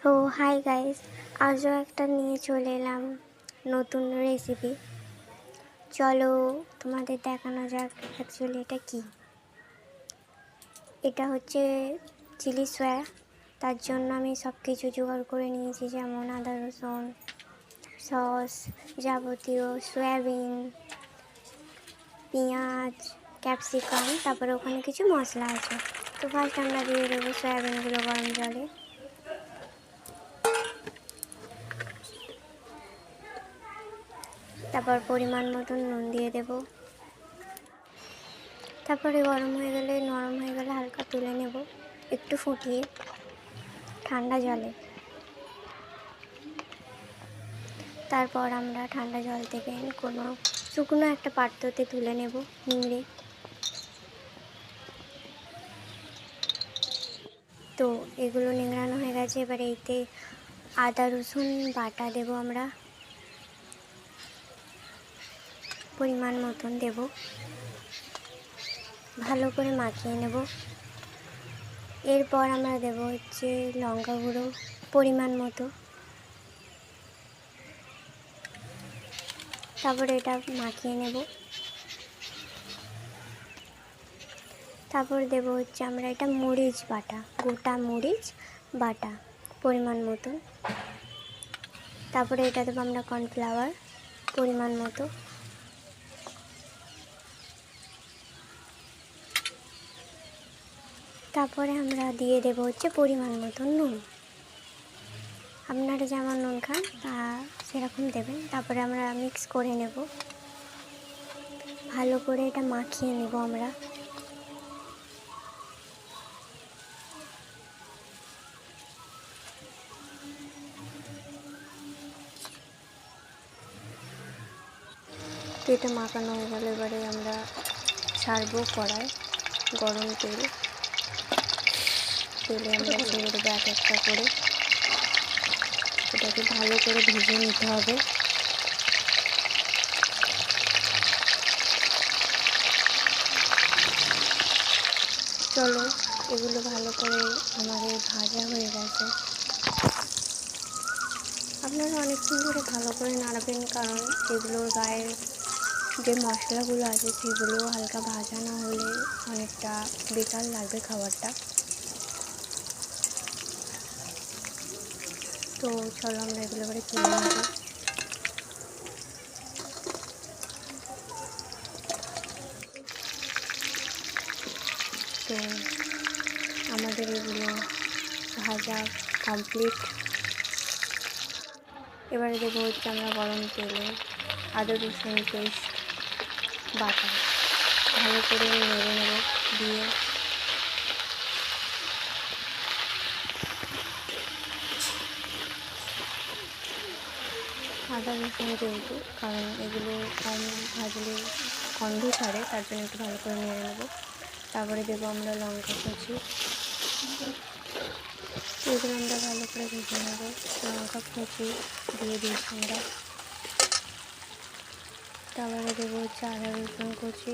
তো hi guys, আজও একটা নিয়ে চলে এলাম নতুন রেসিপি। চলো তোমাদের দেখানো যাক অ্যাকচুয়ালি এটা কি। এটা হচ্ছে চিলি সয়া। তার জন্য আমি সব কিছু জোগাড় করে নিয়েছি, যেমন আদা রসুন, সস, যাবতীয় সয়াবিন, পেঁয়াজ, ক্যাপসিকাম, তারপরে ওখানে কিছু মশলা আছে। তো ফার্স্ট আমরা দিয়ে দেবো সয়াবিনগুলো গরম জলে। তারপর পরিমাণ মতন নুন দিয়ে দেব। তারপরে গরম হয়ে গেলে, নরম হয়ে গেলে হালকা তুলে নেব, একটু ফুটিয়ে ঠান্ডা জলে। তারপর আমরা ঠান্ডা জল থেকে কোনো শুকনো একটা পাত্রতে তুলে নেব নিংড়ে। তো এগুলো নিংড়ানো হয়ে গেছে। এবারে এতে আদা রসুন বাটা দেব আমরা, পরিমাণ মতন দেব, ভালো করে মাখিয়ে নেব। এরপর আমরা দেব হচ্ছে লঙ্কা গুঁড়ো পরিমাণ মতো। তারপরে এটা মাখিয়ে নেব। তারপর দেব হচ্ছে আমরা এটা মরিচ বাটা, গোটা মরিচ বাটা পরিমাণ মতো। তারপরে এটা দেবো আমরা কর্নফ্লাওয়ার পরিমাণ মতো। তারপরে আমরা দিয়ে দেব হচ্ছে পরিমাণ মতো নুন। আপনারা যেমন নুন খান তা সেরকম দেবেন। তারপরে আমরা মিক্স করে নেব, ভালো করে এটা মাখিয়ে নেব আমরা। তো এটা মাখানো হয়ে গেলে এবারে আমরা ছাড়বো কড়াই গরম তেলে আমরা ছেড়ে দেবো এক একটা করে। এটাকে ভালো করে ভেজে নিতে হবে। চলো, এগুলো ভালো করে আমাদের ভাজা হয়ে গেছে। আপনারা অনেকক্ষণ ধরে ভালো করে নাড়বেন, কারণ এগুলোর গায়ে যে মশলাগুলো আছে সেগুলো হালকা ভাজা না হলে অনেকটা বেকার লাগবে খাবারটা। তো চলো আমরা এগুলো করে তুলে নেব। তো আমাদের এগুলো ভাজা কমপ্লিট। এবারে দেবো হচ্ছে আমরা গরম তেলে আদা রসুন পেস্ট বাটা, ভালো করে নেড়ে নেব দিয়ে। আদা রসুন যেহেতু, কারণ এগুলো কম ভাজলে গন্ধ ছাড়ে, তার জন্য একটু ভালো করে নেড়ে নেব। তারপরে দেবো আমরা লঙ্কা কুচি, এগুলো আমরা ভালো করে ভেজে নেব। লঙ্কা কুচি দিয়ে দিয়েছি আমরা। তারপরে দেবো হচ্ছে আদা রসুন কুচি,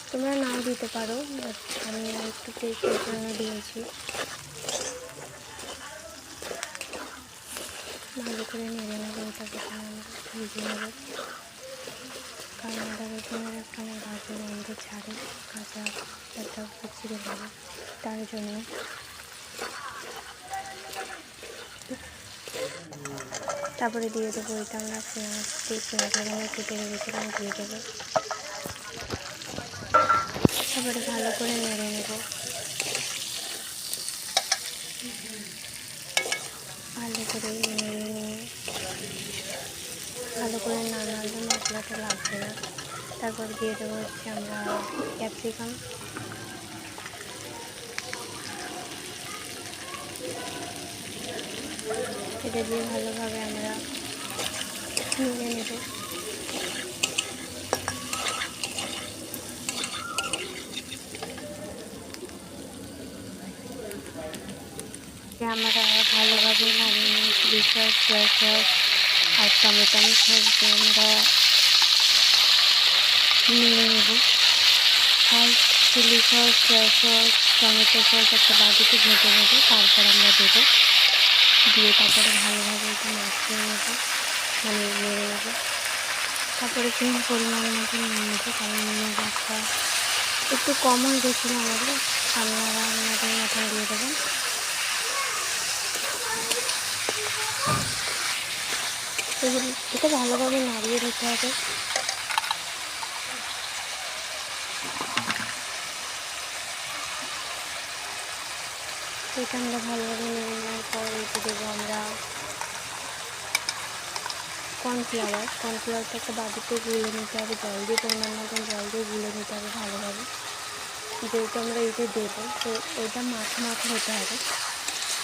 তোমরা নাও দিতে পারো, বাট আমি একটু টেস্টের জন্য দিয়েছি। ভালো করে নেড়ে নেবো, এটাকে আমরা ভেজে নেব, কারণ আদা রসুনের এখানে বাজে গন্ধ ছাড়ে, কাঁচা একটা কুচিরে লাগে, তার জন্য। তারপরে দিয়ে দেবো এটা আমরা পেঁয়াজ কেটে রেখেছিলাম দিয়ে দেবো। তারপরে ভালো করে নেড়ে নেব, ভালো করে নেড়ে নিয়ে ভালো করে না নাড়লে মশলাটা লাগবে না। তারপর দিয়ে দেবো হচ্ছে আমরা ক্যাপসিকাম, এটা দিয়ে ভালোভাবে আমরা নেড়ে নেব। আমরা ভালোভাবে নাড়িয়ে নিয়ে চিলি সস, সয়া সস আর টমেটো সস দিয়ে আমরা নেড়ে নেব। First chilli sauce, soya sauce, tomato sauce একটা বাটিতে ভেজে নেব, তারপর আমরা দেবো দিয়ে তারপরে ভালোভাবে একটু মাখিয়ে নেবো, মানে নেড়ে নেবো। তারপরে একটু পরিমাণ মতো নুন নেবো, কারণ নুনের ভাতটা একটু কম হয়ে গেছিলো আমাদের, আপনারা আপনাদের মতন দিয়ে দেবেন। এটা ভালোভাবে নাড়িয়ে দিতে হবে। এটা আমরা ভালোভাবে নেড়ে নেওয়ার পর এতে দেবো আমরা কর্নফ্লাওয়ারটা একটা বাটিতে গুলে নিতে হবে, জল দিয়ে পরিমাণ মতন জল দিয়ে গুলে নিতে হবে ভালোভাবে। যেহেতু আমরা এতে দেবো তো ওইটা মাখা হতে হবে,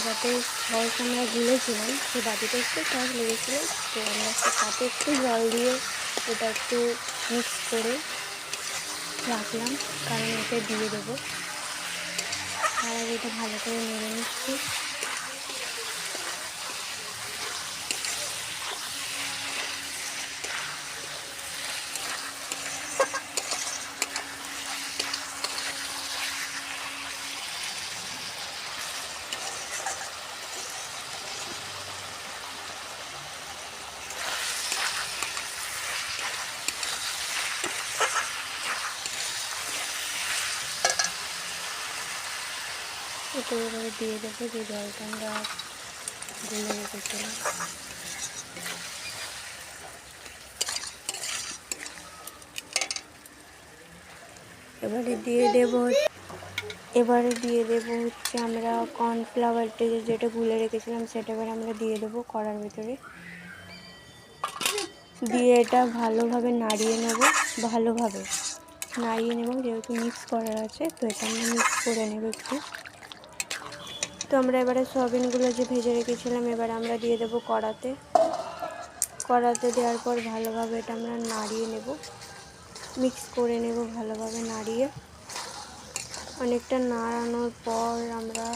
যাতে সস আমরা গুলেছিলাম সেই বাটিতে একটু সস লেগেছিলো, তো আমরা তাতে একটু জল দিয়ে ওটা একটু মিক্স করে রাখলাম, কারণ এতে দিয়ে দেবো। আর এটা ভালো করে নেড়ে নিচ্ছি। এতে এবারে দিয়ে দেবো যে জলটা আমরা গুলে রেখেছিলাম। এবারে দিয়ে দেবো হচ্ছে আমরা কর্নফ্লাওয়ারটা যেটা গুলে রেখেছিলাম সেটা এবার আমরা দিয়ে দেবো কড়ার ভেতরে, দিয়ে এটা ভালোভাবে নাড়িয়ে নেব, যেহেতু মিক্স করার আছে তো এটা আমরা মিক্স করে নেব একটু। তো আমরা এবারে সয়াবিনগুলো যে ভেজে রেখেছিলাম এবার আমরা দিয়ে দেবো কড়াতে দেওয়ার পর ভালোভাবে এটা আমরা নাড়িয়ে নেব, মিক্স করে নেব ভালোভাবে নাড়িয়ে। অনেকটা নাড়ানোর পর আমরা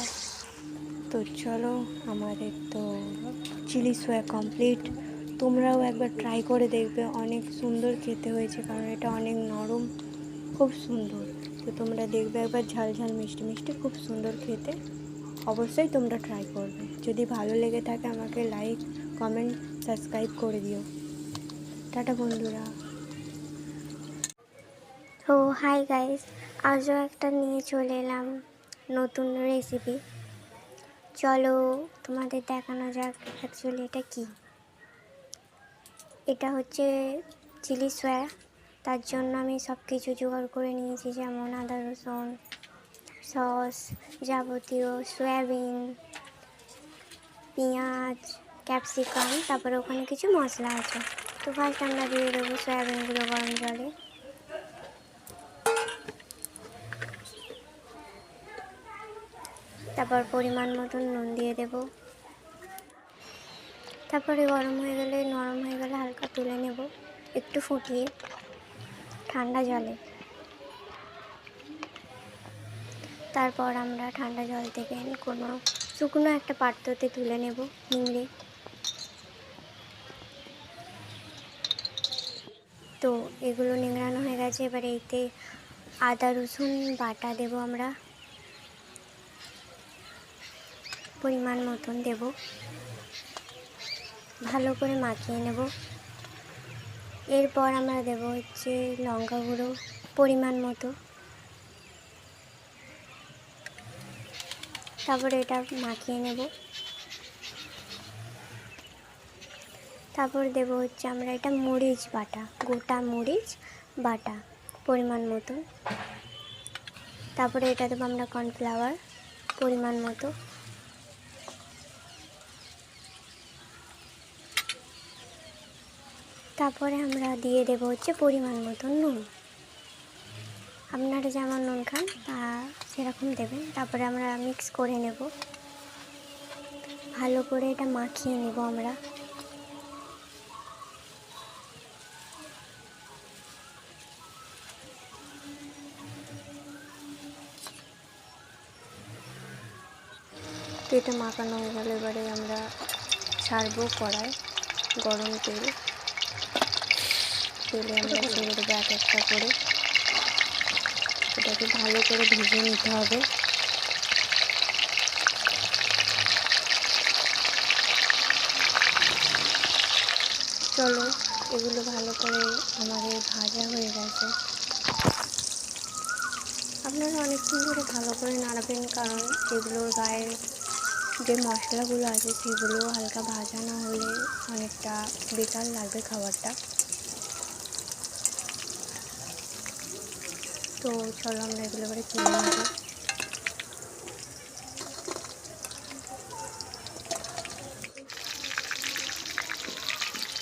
তো চলো আমাদের তো চিলি সয়া কমপ্লিট। তোমরাও একবার ট্রাই করে দেখবে, অনেক সুন্দর খেতে হয়েছে, কারণ এটা অনেক নরম, খুব সুন্দর। তো তোমরা দেখবে একবার, ঝাল ঝাল মিষ্টি মিষ্টি, খুব সুন্দর খেতে। অবশ্যই তোমরা ট্রাই করবে। যদি ভালো লেগে থাকে আমাকে লাইক, কমেন্ট, সাবস্ক্রাইব করে দিও। টাটা বন্ধুরা। তো হাই গাইস, আজও একটা নিয়ে চলে এলাম নতুন রেসিপি। চলো তোমাদের দেখানো যাক অ্যাকচুয়ালি এটা কি। এটা হচ্ছে চিলি সয়া। তার জন্য আমি সব কিছু জোগাড় করে নিয়েছি, যেমন আদা রসুন, সস, যাবতীয় সয়াবিন, পেঁয়াজ, ক্যাপসিকাম, তারপরে ওখানে কিছু মশলা আছে। তো ফার্স্ট আমরা দিয়ে দেবো সয়াবিনগুলো গরম জলে। তারপর পরিমাণ মতন নুন দিয়ে দেব। তারপরে নরম হয়ে গেলে হালকা তুলে নেব, একটু ফুটিয়ে ঠান্ডা জলে। তারপর আমরা ঠান্ডা জল থেকে কোনো শুকনো একটা পাত্রতে তুলে নেব নিংড়ে। তো এগুলো নিংড়ানো হয়ে গেছে, এবারে এতে আদা রসুন বাটা দেব আমরা, পরিমাণ মতন দেব, ভালো করে মাখিয়ে নেব। এরপর আমরা দেব হচ্ছে লঙ্কা গুঁড়ো পরিমাণ মতো, তারপরে এটা মাখিয়ে নেব। তারপর দেব হচ্ছে আমরা এটা মরিচ বাটা, গোটা মরিচ বাটা পরিমাণ মতো। তারপরে এটা দেবো আমরা কর্নফ্লাওয়ার পরিমাণ মতো। তারপরে আমরা দিয়ে দেব হচ্ছে পরিমাণ মতো নুন, আপনারা যেমন নুন খান তা সেরকম দেবেন। তারপরে আমরা মিক্স করে নেব, ভালো করে এটা মাখিয়ে নেব আমরা। তো এটা মাখানো হয়ে গেলে এবারে আমরা ছাড়বো কড়াই, গরম তেলে আমরা ছেড়ে দেবো এক একটা করে। এটাকে ভালো করে ভেজে নিতে হবে। চলো, এগুলো ভালো করে আমাদের ভাজা হয়ে গেছে। আপনারা অনেকক্ষণ ধরে ভালো করে নাড়াবেন, কারণ এগুলোর গায়ে যে মশলাগুলো আছে সেগুলো হালকা ভাজা না হলে অনেকটা বেকার লাগবে খাবারটা। তো চলো আমরা এগুলো করে তুলে নেব।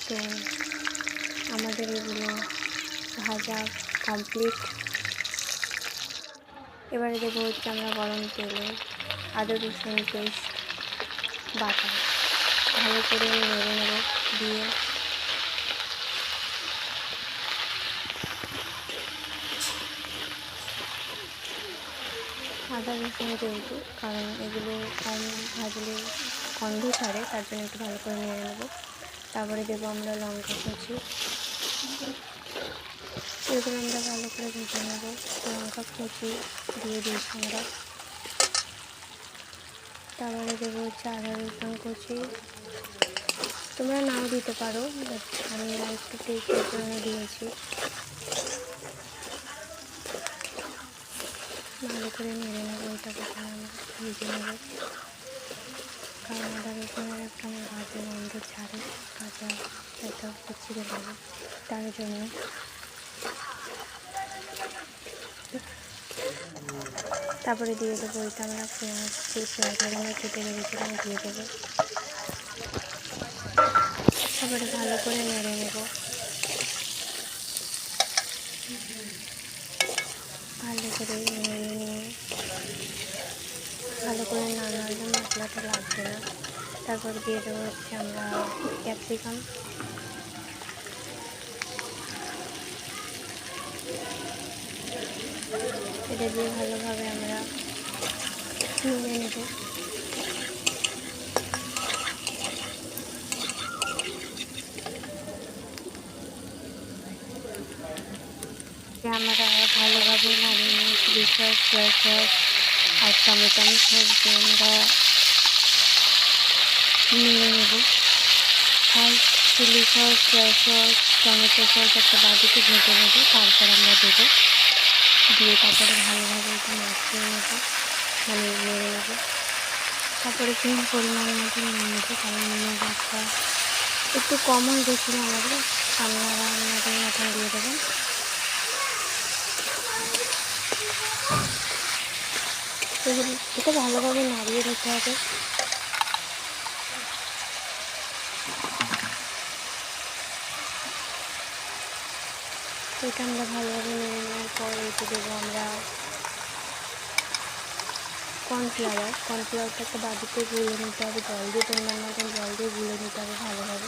তো আমাদের এগুলো ভাজা কমপ্লিট। এবারে দেবো হচ্ছে আমরা গরম তেলে আদা রসুন পেস্ট বাটা, ভালো করে নেড়ে নেব। দিয়ে আদা রসুন যেহেতু, কারণ এগুলো কম ভাজলে গন্ধ ছাড়ে, তার জন্য একটু ভালো করে নেড়ে নেব। তারপরে দেবো আমরা লঙ্কা কুচি, এগুলো আমরা ভালো করে ভেজে নেব। লঙ্কা কুচি দিয়ে দিয়েছি আমরা। তারপরে দেবো হচ্ছে আদা রসুন কুচি, তোমরা নাও দিতে পারো, বাট আমি একটু টেস্টের জন্য দিয়েছি। ভালো করে নেড়ে নেবো, এটা প্রথমে আমরা ভেজে নেব, কারণ আদা রসুনের একটা বাজে গন্ধ ছাড়ে, কাঁচা একটা কুচিরে লাগে, তার জন্য। তারপরে দিয়ে দেবো এটা আমরা পেঁয়াজ আমরা কেটে রেখেছিলাম, দিয়ে দেবো। তারপরে ভালো করে নেড়ে নেব। ভালো করে নেড়ে নিয়ে ভালো করে না নাড়লে মশলাটা লাগবে না। তারপর দিয়ে দেবো হচ্ছে আমরা ক্যাপসিকাম, এটা দিয়ে ভালোভাবে আমরা নেড়ে নেব। আমরা ভালোভাবে নাড়িয়ে নিয়ে চিলি সস, সয়া সস আর টমেটো সস দিয়ে আমরা নেড়ে নেব। First chilli sauce, soya sauce, tomato sauce একটা বাটিতে ভেজে নেব, তারপর আমরা দেবো। দিয়ে তারপরে ভালোভাবে একটু মাখিয়ে নেব, মানে নেড়ে নেব। তারপরে সেম পরিমাণ মতো নিয়ে নেব, কারণ নুনের ভাতটা একটু কম হয়ে গেছিলো আমাদের, আপনারা আপনাদের মতন দিয়ে দেবেন। এটা ভালোভাবে নাড়িয়ে নিতে হবে। এটা আমরা ভালোভাবে নেড়ে নেওয়ার পর এতে দেবো আমরা কর্নফ্লাওয়ারটা একটা বাটিতে গুলে নিতে হবে, জল দিয়ে পরিমাণ মতন জল দিয়ে গুলে নিতে হবে ভালোভাবে।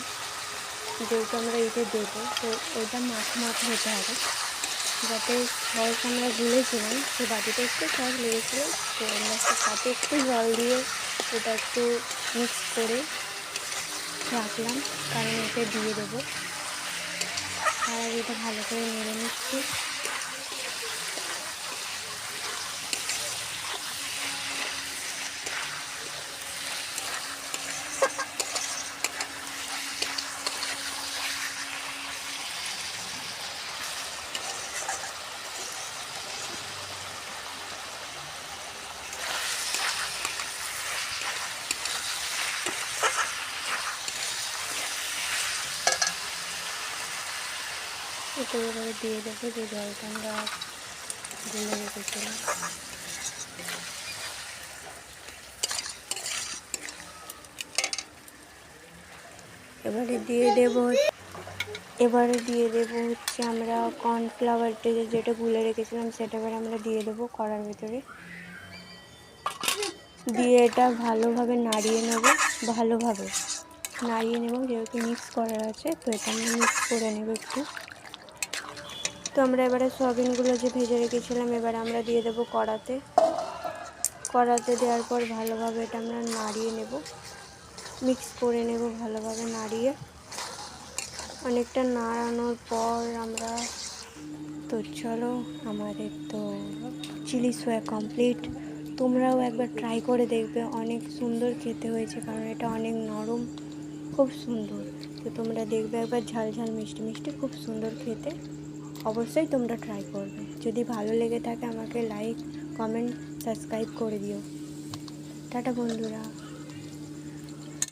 যেহেতু আমরা এতে দেবো, তো ওইটা মাখো হতে হবে, যাতে সস আমরা গুলেছিলাম সেই বাটিতে একটু সস লেগেছিলো, তো আমরা তাতে একটু জল দিয়ে ওটা একটু মিক্স করে রাখলাম, কারণ এতে দিয়ে দেবো। আর এটা ভালো করে নেড়ে নিচ্ছি। এতে এবারে দিয়ে দেবো যে জলটা আমরা গুলে রেখেছিলাম। এবারে দিয়ে দেবো হচ্ছে আমরা কর্নফ্লাওয়ারটা যেটা গুলে রেখেছিলাম সেটা এবার আমরা দিয়ে দেবো কড়ার ভেতরে। দিয়ে এটা ভালোভাবে নাড়িয়ে নেব, যেহেতু মিক্স করার আছে, তো এটা আমরা মিক্স করে নেব একটু। তো আমরা এবারে সয়াবিনগুলো যে ভেজে রেখেছিলাম এবার আমরা দিয়ে দেবো কড়াতে দেওয়ার পর ভালোভাবে এটা আমরা নাড়িয়ে নেব, মিক্স করে নেব ভালোভাবে নাড়িয়ে। অনেকটা নাড়ানোর পর আমরা, তো চলো আমাদের তো চিলি সয়া কমপ্লিট। তোমরাও একবার ট্রাই করে দেখবে, অনেক সুন্দর খেতে হয়েছে, কারণ এটা অনেক নরম খুব সুন্দর। তো তোমরা দেখবে একবার, ঝাল ঝাল মিষ্টি মিষ্টি, খুব সুন্দর খেতে। অবশ্যই তোমরা ট্রাই করবে। যদি ভালো লেগে থাকে আমাকে লাইক, কমেন্ট, সাবস্ক্রাইব করে দিও। টাটা বন্ধুরা।